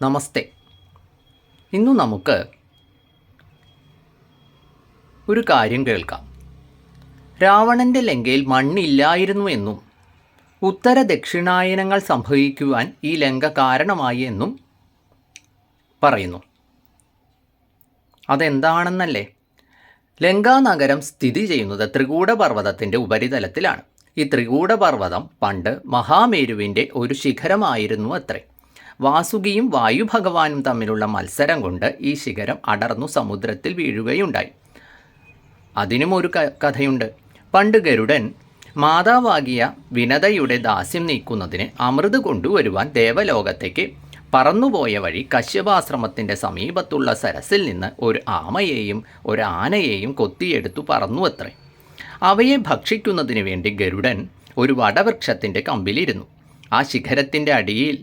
നമസ്തേ. ഇന്നു നമുക്ക് ഒരു കാര്യം കേൾക്കാം. രാവണൻ്റെ ലങ്കയിൽ മണ്ണില്ലായിരുന്നു എന്നും ഉത്തര ദക്ഷിണായനങ്ങൾ സംഭവിക്കുവാൻ ഈ ലങ്ക കാരണമായി എന്നും പറയുന്നു. അതെന്താണെന്നല്ലേ? ലങ്കാനഗരം സ്ഥിതി ചെയ്യുന്നത് ത്രികൂടപർവ്വതത്തിൻ്റെ ഉപരിതലത്തിലാണ്. ഈ ത്രികൂടപർവ്വതം പണ്ട് മഹാമേരുവിൻ്റെ ഒരു ശിഖരമായിരുന്നു അത്രേ. വാസുകിയും വായുഭഗവാനും തമ്മിലുള്ള മത്സരം കൊണ്ട് ഈ ശിഖരം അടർന്നു സമുദ്രത്തിൽ വീഴുകയുണ്ടായി. അതിനും ഒരു കഥയുണ്ട്. പണ്ട് ഗരുഡൻ മാതാവാകിയ വിനതയുടെ ദാസ്യം നീക്കുന്നതിന് അമൃത് കൊണ്ടുവരുവാൻ ദേവലോകത്തേക്ക് പറന്നുപോയ വഴി കശ്യപാശ്രമത്തിൻ്റെ സമീപത്തുള്ള സരസിൽ നിന്ന് ഒരു ആമയെയും ഒരു ആനയെയും കൊത്തിയെടുത്തു പറന്നു അത്രേ. അവയെ ഭക്ഷിക്കുന്നതിന് വേണ്ടി ഗരുഡൻ ഒരു വടവൃക്ഷത്തിൻ്റെ കമ്പിലിരുന്നു. ആ ശിഖരത്തിൻ്റെ അടിയിൽ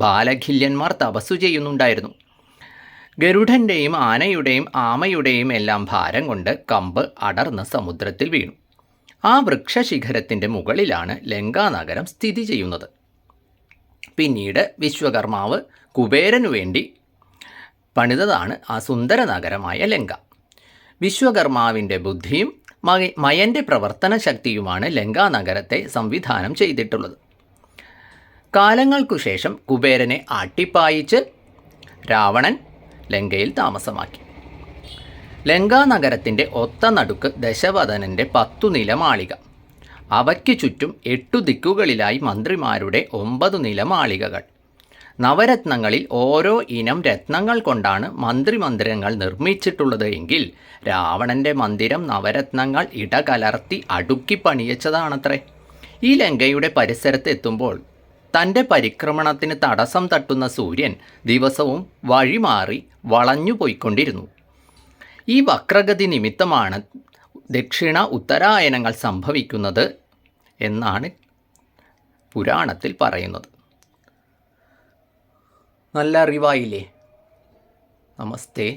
ബാലഖില്യന്മാർ തപസ്സു ചെയ്യുന്നുണ്ടായിരുന്നു. ഗരുഡൻ്റെയും ആനയുടെയും ആമയുടെയും എല്ലാം ഭാരം കൊണ്ട് കമ്പ് അടർന്ന് സമുദ്രത്തിൽ വീണു. ആ വൃക്ഷശിഖരത്തിൻ്റെ മുകളിലാണ് ലങ്കാനഗരം സ്ഥിതി ചെയ്യുന്നത്. പിന്നീട് വിശ്വകർമാവ് കുബേരനു വേണ്ടി പണിതതാണ് ആ സുന്ദര നഗരമായ ലങ്ക. വിശ്വകർമാവിൻ്റെ ബുദ്ധിയും മയൻ്റെ പ്രവർത്തന ശക്തിയുമാണ് ലങ്കാനഗരത്തെ സംവിധാനം ചെയ്തിട്ടുള്ളത്. കാലങ്ങൾക്കു ശേഷം കുബേരനെ ആട്ടിപ്പായിച്ച് രാവണൻ ലങ്കയിൽ താമസമാക്കി. ലങ്കാനഗരത്തിൻ്റെ ഒത്ത നടുക്ക് ദശവദനൻ്റെ 10 നിലമാളിക. അവയ്ക്ക് ചുറ്റും 8 ദിക്കുകളിലായി മന്ത്രിമാരുടെ 9 നിലമാളികകൾ. നവരത്നങ്ങളിൽ ഓരോ ഇനം രത്നങ്ങൾ കൊണ്ടാണ് മന്ത്രിമന്ദിരങ്ങൾ നിർമ്മിച്ചിട്ടുള്ളത് എങ്കിൽ രാവണൻ്റെ മന്ദിരം നവരത്നങ്ങൾ ഇടകലർത്തി അടുക്കി പണിയിച്ചതാണത്രേ. ഈ ലങ്കയുടെ പരിസരത്ത് എത്തുമ്പോൾ തൻ്റെ പരിക്രമണത്തിന് തടസ്സം തട്ടുന്ന സൂര്യൻ ദിവസവും വഴിമാറി വളഞ്ഞു പോയിക്കൊണ്ടിരുന്നു. ഈ വക്രഗതി നിമിത്തമാണ് ദക്ഷിണ ഉത്തരായനങ്ങൾ സംഭവിക്കുന്നത് എന്നാണ് പുരാണത്തിൽ പറയുന്നത്. നല്ല അറിവായില്ലേ? നമസ്തേ.